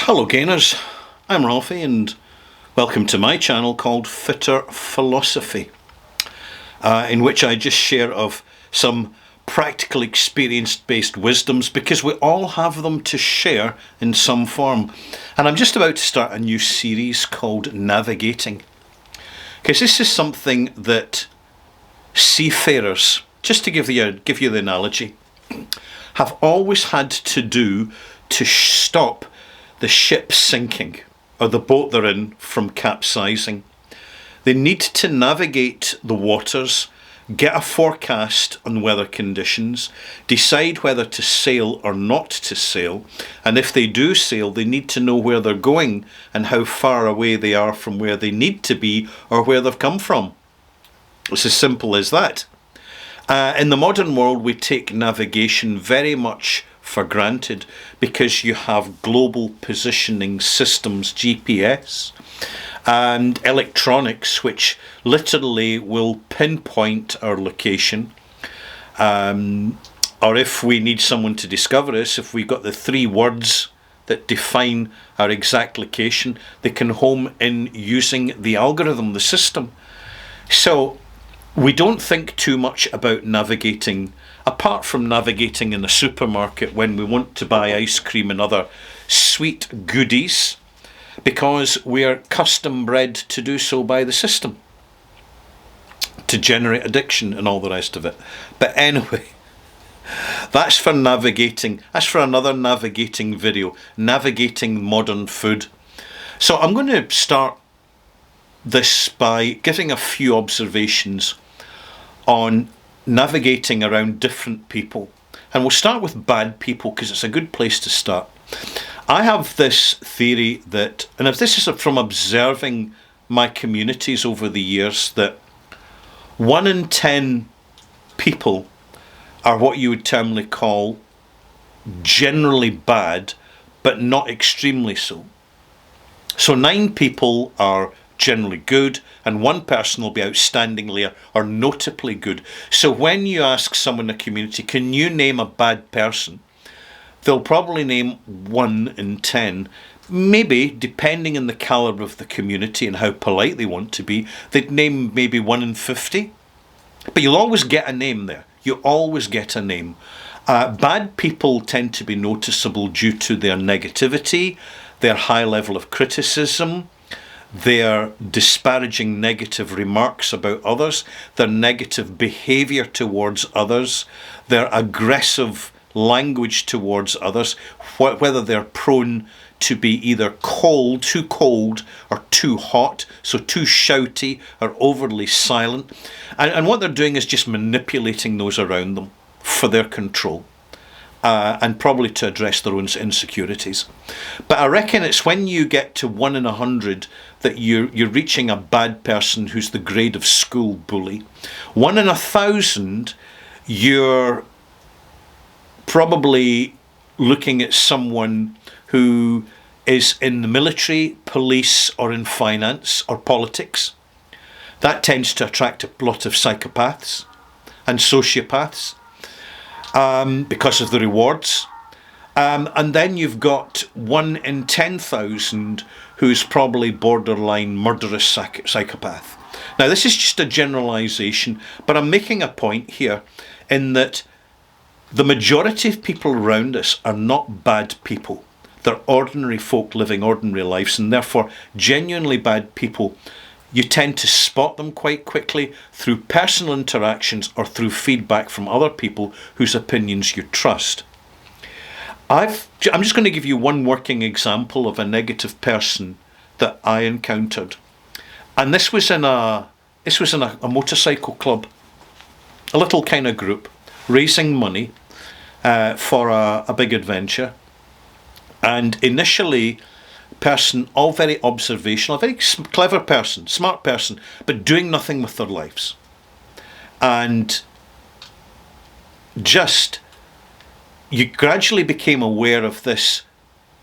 Hello gainers, I'm Ralphie and welcome to my channel called Fitter Philosophy, in which I just share of some practical experience-based wisdoms because we all have them to share in some form. And I'm just about to start a new series called Navigating, because this is something that seafarers, just to give you the analogy, have always had to do to stop the ship sinking or the boat they're in from capsizing. They need to navigate the waters, get a forecast on weather conditions, decide whether to sail or not to sail, and if they do sail, they need to know where they're going and how far away they are from where they need to be or where they've come from. It's as simple as that. In the modern world, we take navigation very much for granted because you have global positioning systems, GPS, and electronics which literally will pinpoint our location. Or if we need someone to discover us, if we've got the 3 words that define our exact location, they can home in using the algorithm, the system. So we don't think too much about navigating, apart from navigating in the supermarket when we want to buy ice cream and other sweet goodies, because we are custom bred to do so by the system, to generate addiction and all the rest of it. But anyway, that's for navigating. That's for another navigating video, navigating modern food. So I'm going to start this by giving a few observations on navigating around different people. And we'll start with bad people because it's a good place to start. I have this theory that, and if this is from observing my communities over the years, that 1 in 10 people are what you would termly call generally bad, but not extremely so. So 9 people are generally good, and 1 person will be outstandingly or notably good. So when you ask someone in a community, can you name a bad person? They'll probably name 1 in 10. Maybe, depending on the calibre of the community and how polite they want to be, they'd name maybe 1 in 50. But you'll always get a name there. You always get a name. Bad people tend to be noticeable due to their negativity, their high level of criticism, their disparaging negative remarks about others, their negative behaviour towards others, their aggressive language towards others, whether they're prone to be either too cold or too hot, so too shouty or overly silent. And what they're doing is just manipulating those around them for their control. And probably to address their own insecurities. But I reckon it's when you get to 1 in 100 that you're reaching a bad person who's the grade of school bully. 1 in 1,000, you're probably looking at someone who is in the military, police, or in finance or politics. That tends to attract a lot of psychopaths and sociopaths. Because of the rewards. And then you've got 1 in 10,000 who's probably borderline murderous psychopath. Now, this is just a generalisation, but I'm making a point here in that the majority of people around us are not bad people. They're ordinary folk living ordinary lives, and therefore genuinely bad people, you tend to spot them quite quickly through personal interactions or through feedback from other people whose opinions you trust. I'm just going to give you one working example of a negative person that I encountered. And this was in a motorcycle club, a little kind of group, raising money for a big adventure. And initially, person, all very observational, a very clever person, smart person, but doing nothing with their lives. And you gradually became aware of this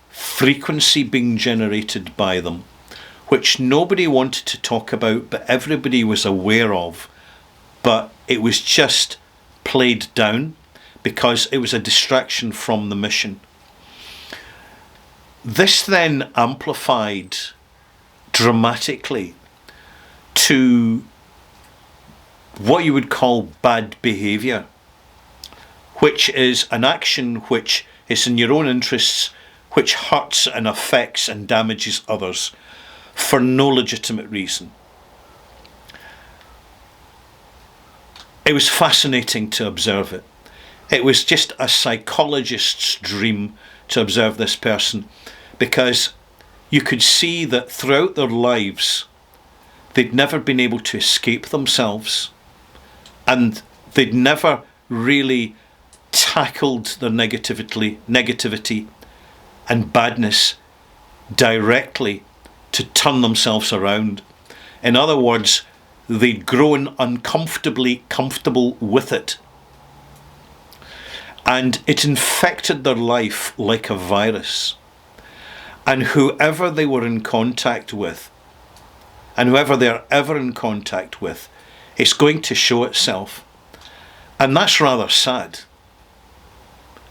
frequency being generated by them, which nobody wanted to talk about, but everybody was aware of, but it was just played down because it was a distraction from the mission. This then amplified dramatically to what you would call bad behaviour, which is an action which is in your own interests, which hurts and affects and damages others for no legitimate reason. It was fascinating to observe it. It was just a psychologist's dream to observe this person, because you could see that throughout their lives they'd never been able to escape themselves, and they'd never really tackled their negativity and badness directly to turn themselves around. In other words, they'd grown uncomfortably comfortable with it, and it infected their life like a virus. And whoever they were in contact with, and whoever they're ever in contact with, it's going to show itself. And that's rather sad.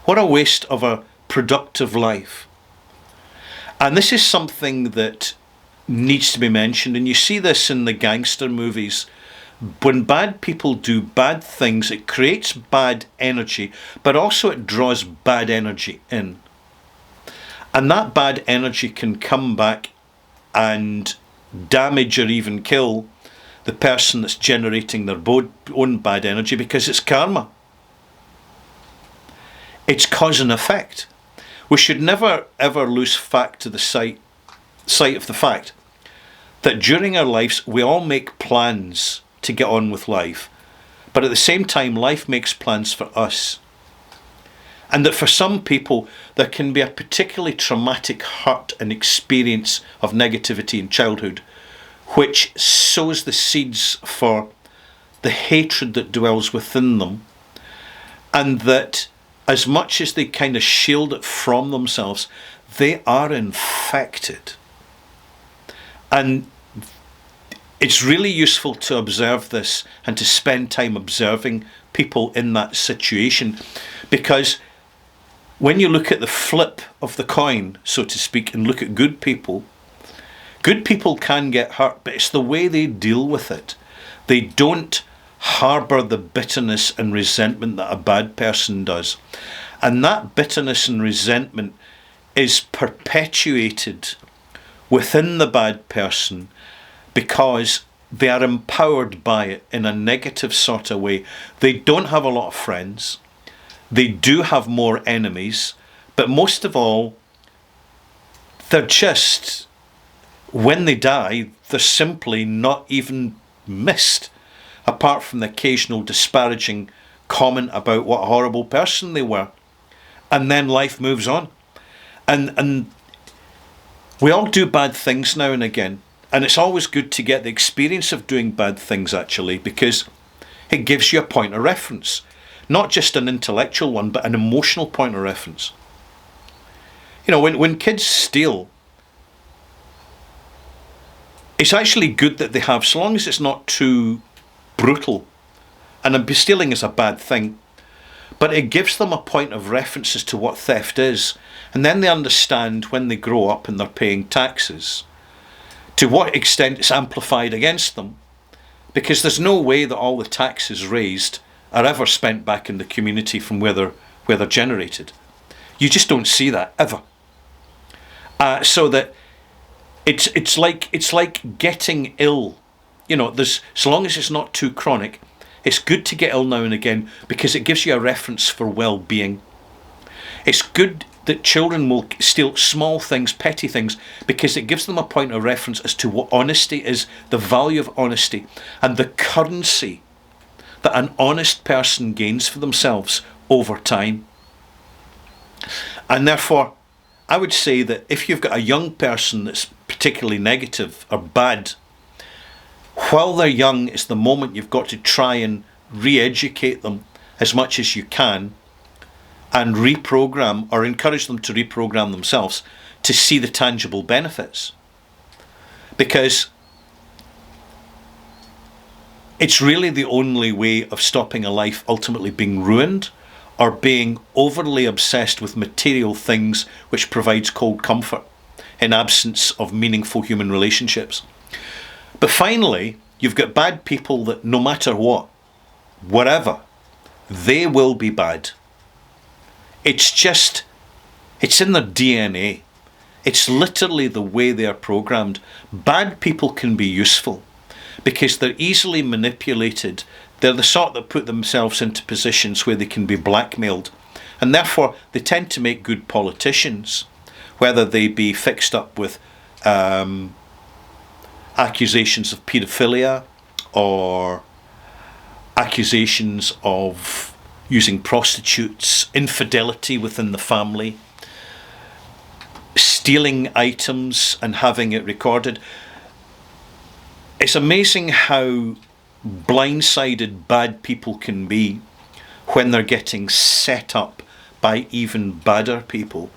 What a waste of a productive life. And this is something that needs to be mentioned, and you see this in the gangster movies. When bad people do bad things, it creates bad energy, but also it draws bad energy in. And that bad energy can come back and damage or even kill the person that's generating their own bad energy, because it's karma. It's cause and effect. We should never ever lose sight of the fact that during our lives we all make plans to get on with life, but at the same time life makes plans for us. And that for some people there can be a particularly traumatic hurt and experience of negativity in childhood, which sows the seeds for the hatred that dwells within them, and that as much as they kind of shield it from themselves, they are infected. And it's really useful to observe this and to spend time observing people in that situation, because when you look at the flip of the coin, so to speak, and look at good people can get hurt, but it's the way they deal with it. They don't harbour the bitterness and resentment that a bad person does. And that bitterness and resentment is perpetuated within the bad person because they are empowered by it in a negative sort of way. They don't have a lot of friends. They do have more enemies. But most of all, they're just, when they die, they're simply not even missed, apart from the occasional disparaging comment about what a horrible person they were. And then life moves on. And we all do bad things now and again. And it's always good to get the experience of doing bad things, actually, because it gives you a point of reference. Not just an intellectual one, but an emotional point of reference. You know, when kids steal, it's actually good that they have, so long as it's not too brutal. And stealing is a bad thing. But it gives them a point of reference as to what theft is. And then they understand when they grow up and they're paying taxes, to what extent it's amplified against them. Because there's no way that all the taxes raised are ever spent back in the community from where they're generated. You just don't see that ever. So that it's like getting ill. You know, so long as it's not too chronic, it's good to get ill now and again because it gives you a reference for well-being. It's good that children will steal small things, petty things, because it gives them a point of reference as to what honesty is, the value of honesty, and the currency that an honest person gains for themselves over time. And therefore, I would say that if you've got a young person that's particularly negative or bad, while they're young, it's the moment you've got to try and re-educate them as much as you can and reprogram or encourage them to reprogram themselves to see the tangible benefits. Because it's really the only way of stopping a life ultimately being ruined or being overly obsessed with material things which provides cold comfort. in absence of meaningful human relationships. But finally, you've got bad people that no matter what, whatever, they will be bad. It's in their DNA. It's literally the way they are programmed. Bad people can be useful because they're easily manipulated. They're the sort that put themselves into positions where they can be blackmailed. And therefore, they tend to make good politicians, whether they be fixed up with accusations of paedophilia or accusations of using prostitutes, infidelity within the family, stealing items and having it recorded. It's amazing how blindsided bad people can be when they're getting set up by even badder people.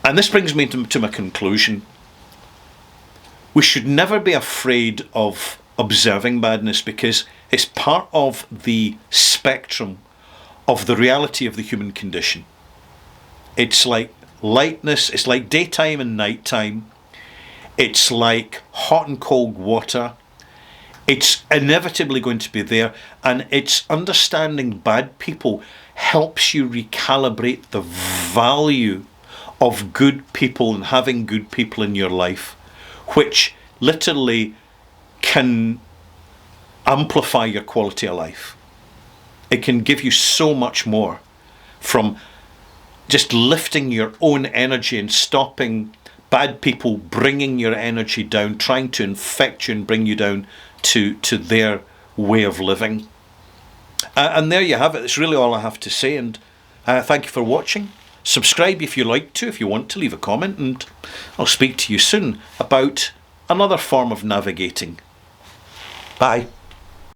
And this brings me to my conclusion. We should never be afraid of observing badness because it's part of the spectrum of the reality of the human condition. It's like lightness, it's like daytime and nighttime. It's like hot and cold water. It's inevitably going to be there, and it's understanding bad people helps you recalibrate the value of good people and having good people in your life, which literally can amplify your quality of life. It can give you so much more from just lifting your own energy and stopping bad people bringing your energy down, trying to infect you and bring you down to their way of living. And there you have it. That's really all I have to say. And thank you for watching. Subscribe if you like to, if you want to, leave a comment, and I'll speak to you soon about another form of navigating. Bye.